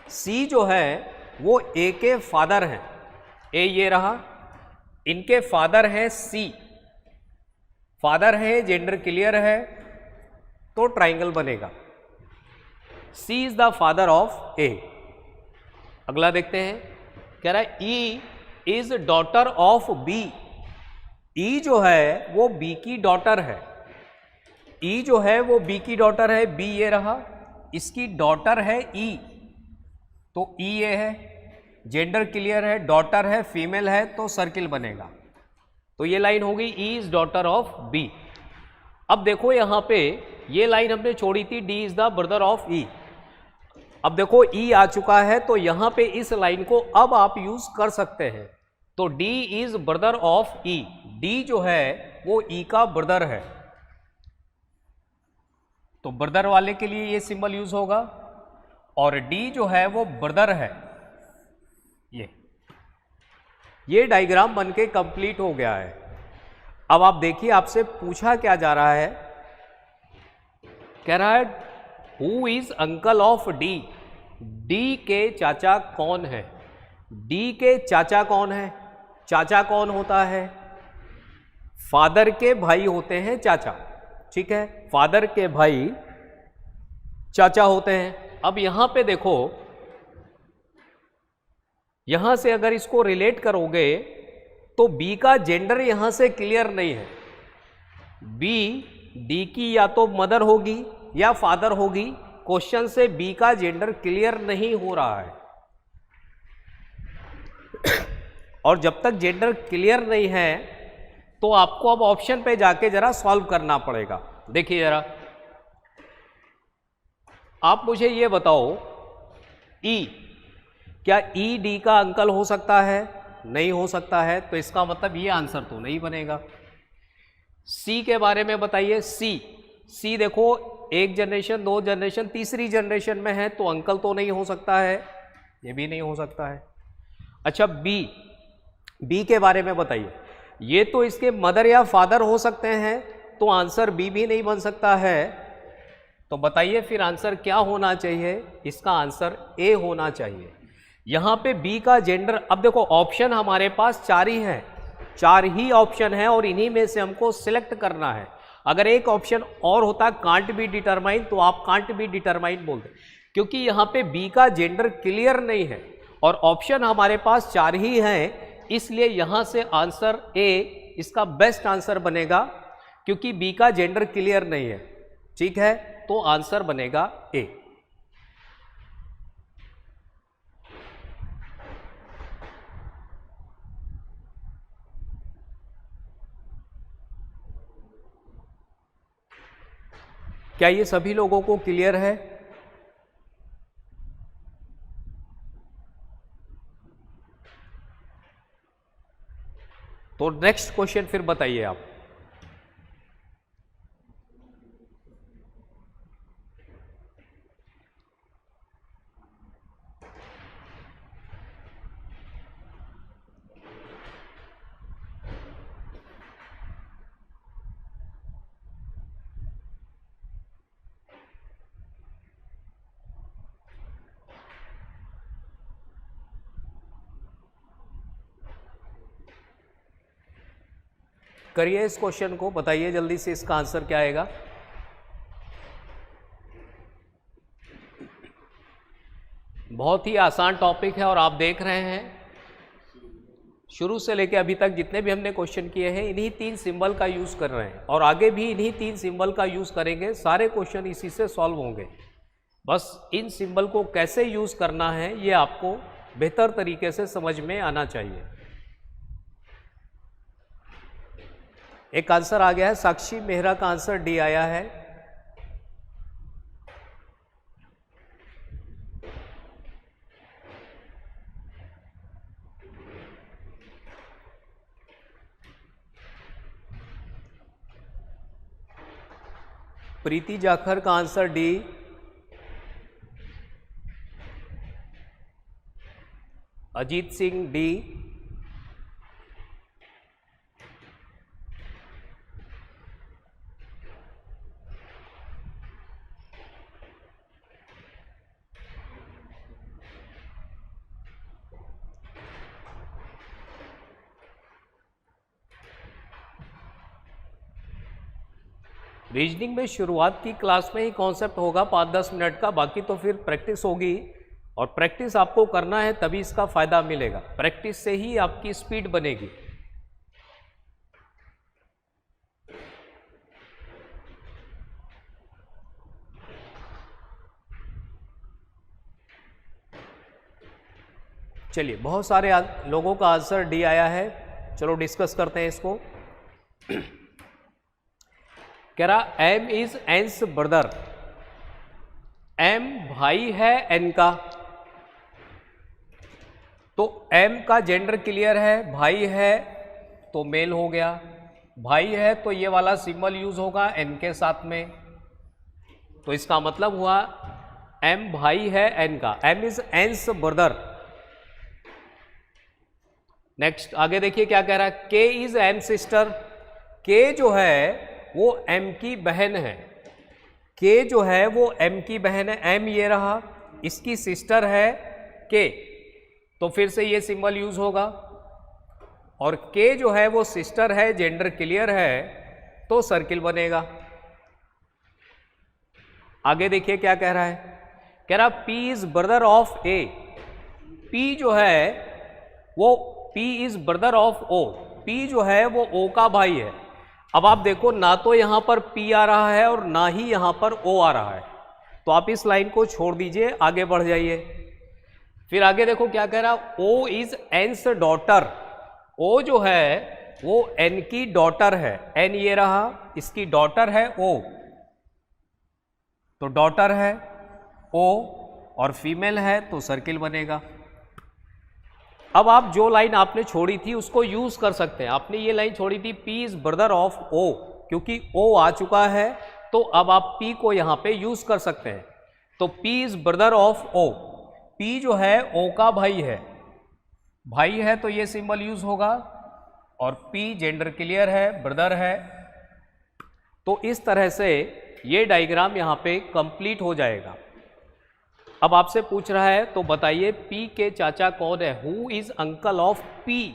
Speaker 1: सी जो है वो ए के फादर हैं। ए ये रहा, इनके फादर हैं सी। फादर है, जेंडर क्लियर है, तो ट्राइंगल बनेगा। C is the father of A. अगला देखते हैं। कह रहा है E is daughter of B. E जो है वो बी की डॉटर है। ई जो है वो बी की डॉटर है। बी ये रहा, इसकी डॉटर है ई, तो ई ये है, जेंडर क्लियर है, डॉटर है, फीमेल है, तो सर्किल बनेगा। तो ये लाइन हो गई E is daughter of B. अब देखो यहां पे ये लाइन हमने छोड़ी थी D is the brother of E. अब देखो ई आ चुका है तो यहां पे इस लाइन को अब आप यूज कर सकते हैं। तो D is brother of E. D जो है वो ई का ब्रदर है, तो ब्रदर वाले के लिए ये सिंबल यूज होगा, और डी जो है वो ब्रदर है। ये डायग्राम बनके कंप्लीट हो गया है। अब आप देखिए आपसे पूछा क्या जा रहा है। कह रहा है who is uncle of D. D के चाचा कौन है। डी के चाचा कौन है। चाचा कौन होता है, फादर के भाई होते हैं चाचा। ठीक है, फादर के भाई चाचा होते हैं। अब यहां पे देखो, यहां से अगर इसको रिलेट करोगे तो बी का जेंडर यहां से क्लियर नहीं है। बी डी की या तो मदर होगी या फादर होगी। क्वेश्चन से बी का जेंडर क्लियर नहीं हो रहा है, और जब तक जेंडर क्लियर नहीं है तो आपको अब ऑप्शन पे जाके जरा सॉल्व करना पड़ेगा। देखिए जरा, आप मुझे ये बताओ, ई, क्या ई डी का अंकल हो सकता है? नहीं हो सकता है, तो इसका मतलब ये आंसर तो नहीं बनेगा। सी के बारे में बताइए। सी देखो, एक जनरेशन, 2 जनरेशन, तीसरी जनरेशन में है, तो अंकल तो नहीं हो सकता है, ये भी नहीं हो सकता है। अच्छा, बी के बारे में बताइए। ये तो इसके मदर या फादर हो सकते हैं, तो आंसर बी भी नहीं बन सकता है। तो बताइए फिर आंसर क्या होना चाहिए? इसका आंसर ए होना चाहिए। यहाँ पे बी का जेंडर, अब देखो ऑप्शन हमारे पास 4 ही हैं, 4 ही ऑप्शन है और इन्हीं में से हमको सिलेक्ट करना है। अगर एक ऑप्शन और होता कांट बी डिटरमाइन, तो आप कांट बी डिटरमाइन बोलते, क्योंकि यहाँ पे बी का जेंडर क्लियर नहीं है और ऑप्शन हमारे पास 4 ही हैं, इसलिए यहाँ से आंसर ए इसका बेस्ट आंसर बनेगा, क्योंकि बी का जेंडर क्लियर नहीं है। ठीक है, तो आंसर बनेगा ए। क्या ये सभी लोगों को क्लियर है? तो नेक्स्ट क्वेश्चन फिर बताइए आप। करिए इस क्वेश्चन को, बताइए जल्दी से इसका आंसर क्या आएगा। बहुत ही आसान टॉपिक है और आप देख रहे हैं शुरू से लेकर अभी तक जितने भी हमने क्वेश्चन किए हैं इन्हीं 3 सिंबल का यूज़ कर रहे हैं और आगे भी इन्हीं 3 सिंबल का यूज़ करेंगे। सारे क्वेश्चन इसी से सॉल्व होंगे। बस इन सिंबल को कैसे यूज़ करना है ये आपको बेहतर तरीके से समझ में आना चाहिए। एक आंसर आ गया है, साक्षी मेहरा का आंसर डी आया है। प्रीति जाखर का answer D. Ajit Singh D. Reasoning में शुरुआत की क्लास में ही कॉन्सेप्ट होगा 5-10 मिनट का, बाकी तो फिर प्रैक्टिस होगी और प्रैक्टिस आपको करना है तभी इसका फायदा मिलेगा। प्रैक्टिस से ही आपकी स्पीड बनेगी। चलिए, बहुत सारे लोगों का आंसर डी आया है। चलो डिस्कस करते हैं इसको। कह रहा एम इज एन्स ब्रदर, एम भाई है एन का, तो एम का जेंडर क्लियर है, भाई है तो मेल हो गया, भाई है तो ये वाला सिंबल यूज होगा एन के साथ में, तो इसका मतलब हुआ एम भाई है एन का, एम इज एन्स ब्रदर। नेक्स्ट आगे देखिए क्या कह रहा है, के इज एम सिस्टर, के जो है वो एम की बहन है, के जो है वो एम की बहन है, एम ये रहा, इसकी सिस्टर है के, तो फिर से ये सिंबल यूज होगा, और के जो है वो सिस्टर है, जेंडर क्लियर है, तो सर्किल बनेगा। आगे देखिए क्या कह रहा है, कह रहा P is brother of A, P जो है वो P is brother of O, P जो है वो ओ का भाई है। अब आप देखो ना तो यहां पर P आ रहा है और ना ही यहां पर O आ रहा है, तो आप इस लाइन को छोड़ दीजिए, आगे बढ़ जाइए। फिर आगे देखो क्या कह रहा है, O इज एन्स डॉटर, O जो है वो N की डॉटर है, N ये रहा, इसकी डॉटर है O, तो डॉटर है O और फीमेल है तो सर्किल बनेगा। अब आप जो लाइन आपने छोड़ी थी उसको यूज कर सकते हैं। आपने ये लाइन छोड़ी थी P is brother of O, क्योंकि O आ चुका है तो अब आप P को यहां पे यूज कर सकते हैं। तो P is brother of O, P जो है O का भाई है, भाई है तो ये सिंबल यूज होगा, और P जेंडर क्लियर है, ब्रदर है, तो इस तरह से ये डायग्राम यहाँ पे कंप्लीट हो जाएगा। अब आपसे पूछ रहा है तो बताइए पी के चाचा कौन है, who is uncle of P.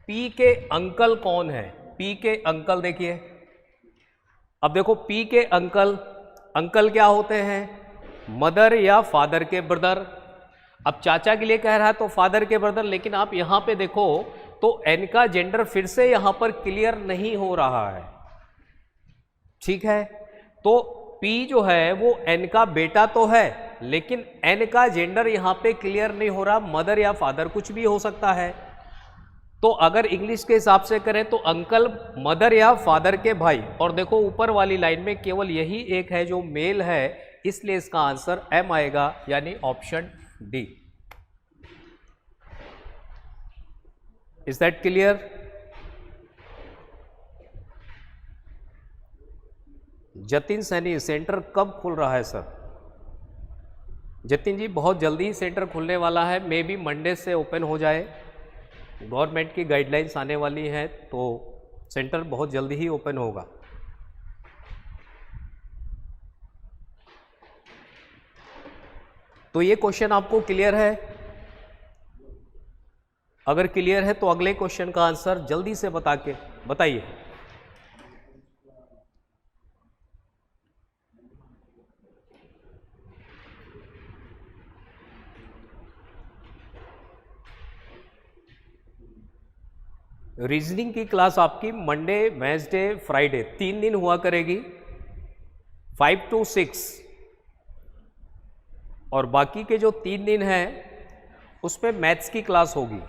Speaker 1: P के अंकल कौन है, पी के अंकल देखिए। अब देखो पी के अंकल, अंकल क्या होते हैं, मदर या फादर के ब्रदर। अब चाचा के लिए कह रहा है तो फादर के ब्रदर, लेकिन आप यहां पे देखो तो एन का जेंडर फिर से यहां पर क्लियर नहीं हो रहा है, ठीक है। तो P जो है वो एन का बेटा तो है, लेकिन एन का जेंडर यहां पे क्लियर नहीं हो रहा, मदर या फादर कुछ भी हो सकता है। तो अगर इंग्लिश के हिसाब से करें तो अंकल मदर या फादर के भाई, और देखो ऊपर वाली लाइन में केवल यही एक है जो मेल है, इसलिए इसका आंसर M आएगा, यानी option D. Is that clear? Jatin Saini centre कब खुल रहा है सर? जतिन जी बहुत जल्दी सेंटर खुलने वाला है, मे बी मंडे से ओपन हो जाए। गवर्नमेंट की गाइडलाइंस आने वाली है तो सेंटर बहुत जल्दी ही ओपन होगा। तो ये क्वेश्चन आपको क्लियर है? अगर क्लियर है तो अगले क्वेश्चन का आंसर जल्दी से बताइए। रीजनिंग की क्लास आपकी मंडे, वेंसडे, फ्राइडे 3 दिन हुआ करेगी, 5 to 6, और बाकी के जो 3 दिन हैं उसमें मैथ्स की क्लास होगी।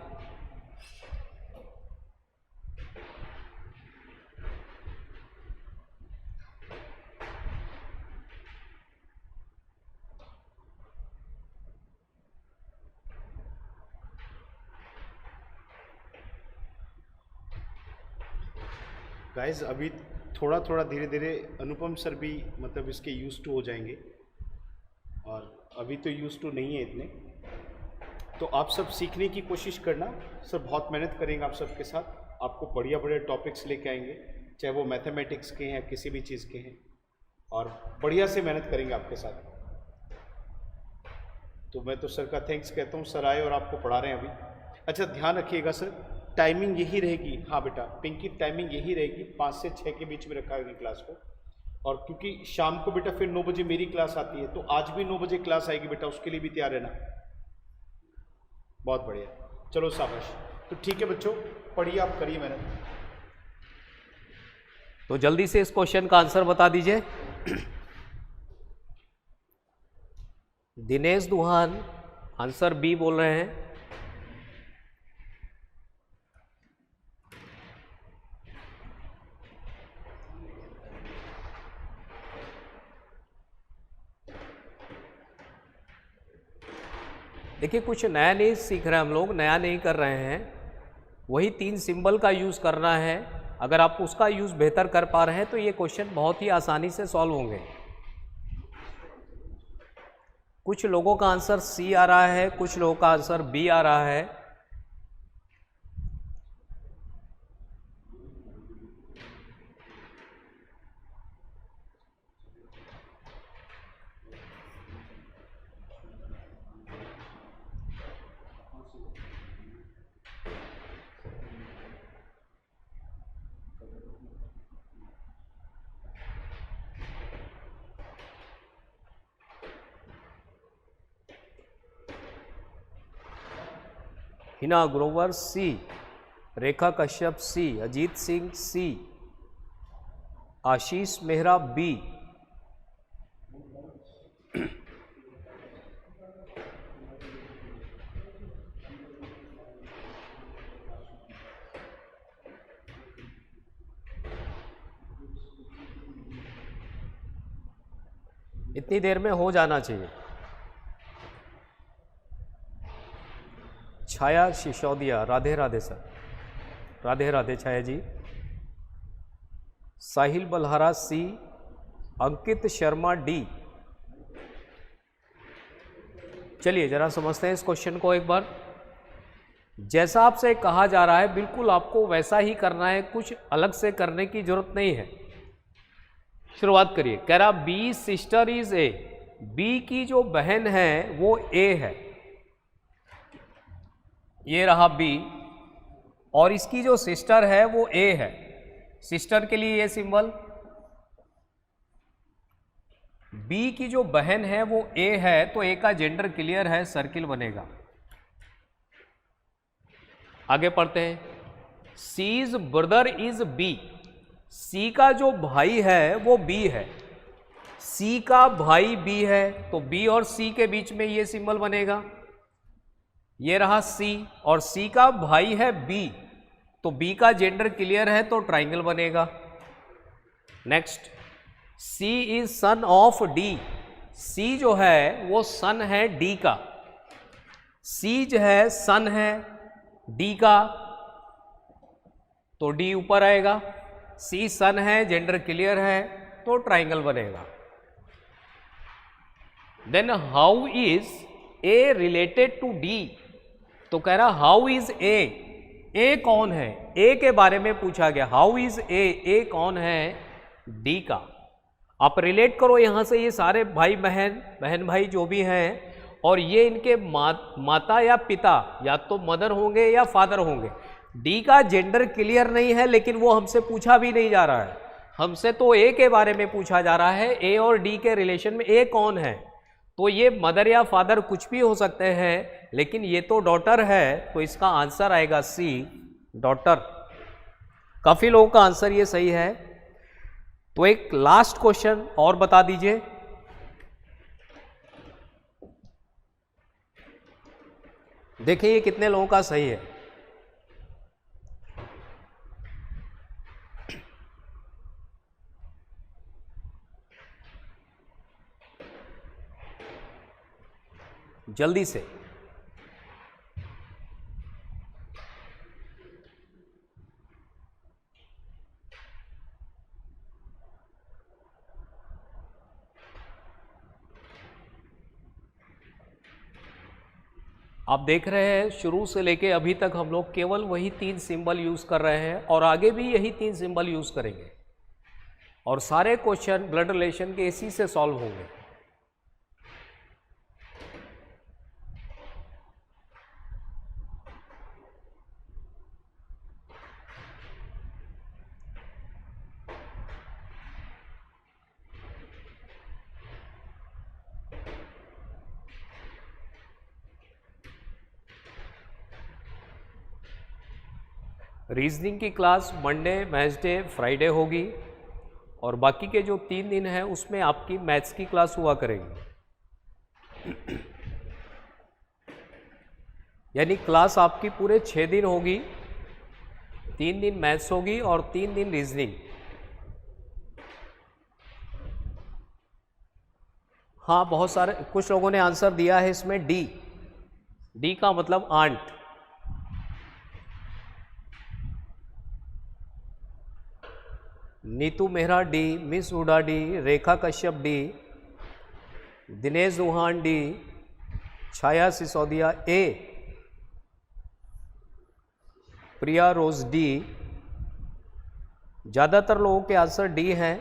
Speaker 2: गाइस अभी थोड़ा थोड़ा धीरे धीरे अनुपम सर भी मतलब इसके यूज टू हो जाएंगे, और अभी तो यूज टू नहीं है इतने। तो आप सब सीखने की कोशिश करना, सर बहुत मेहनत करेंगे आप सबके साथ, आपको बढ़िया बढ़िया टॉपिक्स लेके आएंगे, चाहे वो मैथमेटिक्स के हैं किसी भी चीज़ के हैं, और बढ़िया से मेहनत करेंगे आपके साथ। तो मैं तो सर का थैंक्स कहता हूँ, सर आए और आपको पढ़ा रहे हैं अभी। अच्छा ध्यान रखिएगा सर, टाइमिंग यही रहेगी। हाँ बेटा पिंकी, टाइमिंग यही रहेगी, 5 से 6 के बीच में रखा है क्लास को। और क्योंकि शाम को बेटा फिर 9 बजे मेरी क्लास आती है, तो आज भी 9 बजे क्लास आएगी बेटा, उसके लिए भी तैयार रहना। बहुत बढ़िया, चलो शाबाश। तो ठीक है बच्चों, पढ़िए आप, करिए मेहनत।
Speaker 1: तो जल्दी से इस क्वेश्चन का आंसर बता दीजिए। दिनेश दुहान आंसर बी बोल रहे हैं। देखिए कुछ नया नहीं सीख रहे हम लोग, नया नहीं कर रहे हैं, वही 3 सिंबल का यूज़ करना है। अगर आप उसका यूज़ बेहतर कर पा रहे हैं तो ये क्वेश्चन बहुत ही आसानी से सॉल्व होंगे। कुछ लोगों का आंसर सी आ रहा है, कुछ लोगों का आंसर बी आ रहा है। हिना ग्रोवर सी, रेखा कश्यप सी, अजीत सिंह सी, आशीष मेहरा बी, इतनी देर में हो जाना चाहिए। छाया सिसोदिया, राधे राधे सर, राधे राधे छाया जी। साहिल बलहारा सी, अंकित शर्मा डी। चलिए जरा समझते हैं इस क्वेश्चन को एक बार। जैसा आपसे कहा जा रहा है बिल्कुल आपको वैसा ही करना है, कुछ अलग से करने की जरूरत नहीं है। शुरुआत करिए। कह रहा B sister is A, B की जो बहन है वो ए है, ये रहा बी, और इसकी जो सिस्टर है वो ए है। सिस्टर के लिए ये सिंबल, बी की जो बहन है वो ए है, तो ए का जेंडर क्लियर है, सर्किल बनेगा। आगे पढ़ते हैं। सीज ब्रदर इज बी, सी का जो भाई है वो बी है, सी का भाई बी है, तो बी और सी के बीच में ये सिंबल बनेगा। ये रहा सी, और सी का भाई है बी, तो बी का जेंडर क्लियर है, तो ट्राइंगल बनेगा। Next, C is son of D, C जो है वो सन है डी का, सी जो है सन है डी का, तो डी ऊपर आएगा। सी सन है, जेंडर क्लियर है, तो ट्राइंगल बनेगा। Then how is A related to D, तो कह रहा हाउ इज ए कौन है, ए के बारे में पूछा गया। हाउ इज ए कौन है, डी का। आप रिलेट करो यहां से, ये सारे भाई बहन भाई जो भी हैं, और ये इनके माता या पिता, या तो मदर होंगे या फादर होंगे। डी का जेंडर क्लियर नहीं है, लेकिन वो हमसे पूछा भी नहीं जा रहा है, हमसे तो ए के बारे में पूछा जा रहा है। ए और डी के रिलेशन में ए कौन है, तो ये मदर या फादर कुछ भी हो सकते हैं, लेकिन ये तो डॉटर है, तो इसका आंसर आएगा सी, डॉटर। काफी लोगों का आंसर ये सही है। तो एक लास्ट क्वेश्चन और बता दीजिए। देखिए ये कितने लोगों का सही है। जल्दी से। आप देख रहे हैं शुरू से लेके अभी तक हम लोग केवल वही 3 सिंबल यूज कर रहे हैं, और आगे भी यही 3 सिंबल यूज करेंगे, और सारे क्वेश्चन ब्लड रिलेशन के इसी से सॉल्व होंगे। रीजनिंग की क्लास मंडे, वेडनेसडे, फ्राइडे होगी, और बाकी के जो 3 दिन हैं उसमें आपकी मैथ्स की क्लास हुआ करेगी। यानी क्लास आपकी पूरे 6 दिन होगी, 3 दिन मैथ्स होगी और 3 दिन रीजनिंग। हाँ, बहुत सारे कुछ लोगों ने आंसर दिया है इसमें डी का मतलब aunt. Neetu Mehra D, miss Hooda D, Rekha Kashyap D, Dinesh Duhan D, Chhaya Sisodia A, Priya Rose D. ज़्यादातर लोगों के आंसर डी हैं।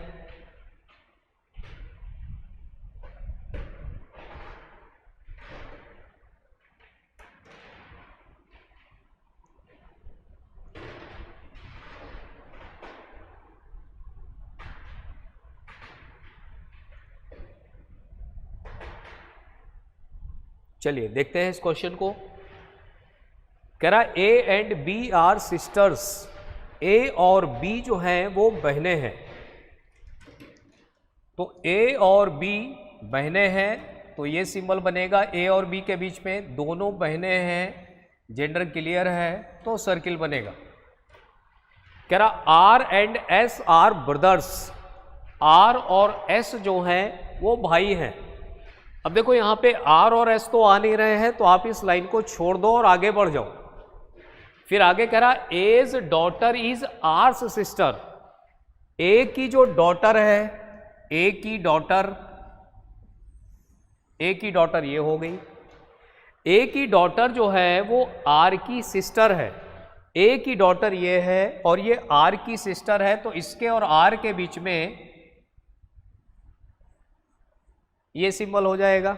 Speaker 1: चलिए देखते हैं इस क्वेश्चन को। कह रहा A and B are sisters, A और बी जो हैं वो बहनें हैं। तो ए और बी बहनें हैं, तो ये सिंबल बनेगा ए और बी के बीच में, दोनों बहनें हैं, जेंडर क्लियर है, तो सर्किल बनेगा। कह रहा R and S are brothers, R और एस जो हैं वो भाई हैं। अब देखो यहाँ पे आर और एस तो आ नहीं रहे हैं, तो आप इस लाइन को छोड़ दो और आगे बढ़ जाओ। फिर आगे कह रहा A's daughter is R's sister, A की जो डॉटर है, ए की डॉटर ये हो गई। ए की डॉटर जो है वो आर की सिस्टर है, ए की डॉटर ये है और ये आर की सिस्टर है, तो इसके और आर के बीच में ये सिंबल हो जाएगा।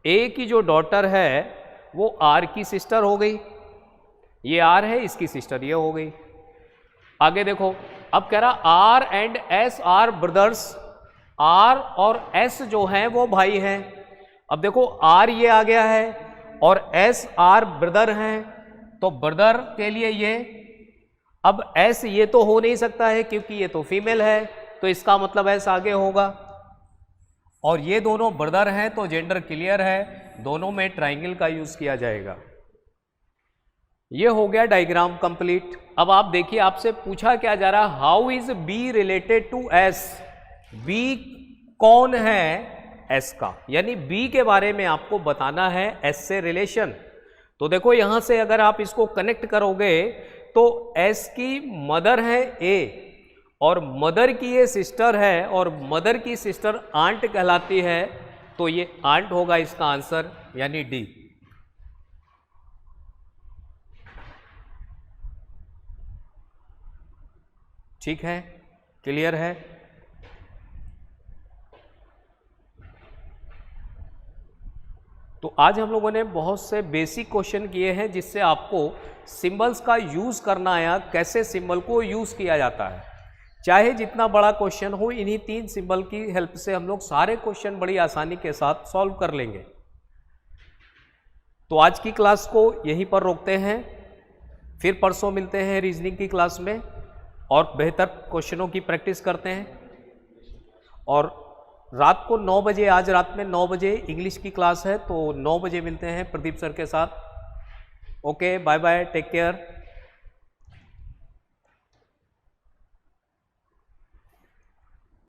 Speaker 1: ए की जो डॉटर है वो आर की सिस्टर हो गई, ये आर है, इसकी सिस्टर ये हो गई। आगे देखो, अब कह रहा R and S are brothers, R और एस जो हैं वो भाई हैं। अब देखो आर ये आ गया है और एस आर ब्रदर हैं, तो ब्रदर के लिए ये, अब एस ये तो हो नहीं सकता है क्योंकि ये तो फीमेल है, तो इसका मतलब एस आगे होगा। और ये दोनों ब्रदर हैं तो जेंडर क्लियर है, दोनों में ट्राइंगल का यूज किया जाएगा। ये हो गया डायग्राम कंप्लीट। अब आप देखिए, आपसे पूछा क्या जा रहा है, how is B related to S, B कौन है एस का, यानी बी के बारे में आपको बताना है एस से रिलेशन। तो देखो यहां से अगर आप इसको कनेक्ट करोगे तो एस की मदर है ए और मदर की ये सिस्टर है और मदर की सिस्टर आंट कहलाती है, तो ये आंट होगा इसका आंसर, यानी डी। ठीक है, क्लियर है। तो आज हम लोगों ने बहुत से बेसिक क्वेश्चन किए हैं जिससे आपको सिंबल्स का यूज करना आया, कैसे सिंबल को यूज किया जाता है। चाहे जितना बड़ा क्वेश्चन हो, इन्हीं 3 सिंबल की हेल्प से हम लोग सारे क्वेश्चन बड़ी आसानी के साथ सॉल्व कर लेंगे। तो आज की क्लास को यहीं पर रोकते हैं, फिर परसों मिलते हैं रीजनिंग की क्लास में और बेहतर क्वेश्चनों की प्रैक्टिस करते हैं। और रात को 9 बजे, आज रात में 9 बजे इंग्लिश की क्लास है, तो 9 बजे मिलते हैं प्रदीप सर के साथ। Okay, bye bye, take care.